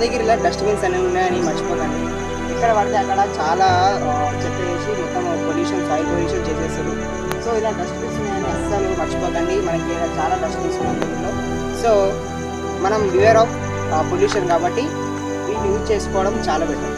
దగ్గర ఇలా డస్ట్బిన్స్ అనేవి ఉన్నాయని మర్చిపోకండి. ఎక్కడ పడితే అక్కడ చాలా చెత్త వేసి మొత్తం పొల్యూషన్, సాయిల్ పొల్యూషన్ చేసేస్తారు. సో ఇలా డస్ట్బిన్స్ ఉన్నాయని అస్సలు మర్చిపోకండి. మనకి చాలా డస్ట్బిన్స్ ఉన్నాయి. సో మనం బివేర్ ఆఫ్ పొల్యూషన్ కాబట్టి వీటిని యూజ్ చేసుకోవడం చాలా బెటర్.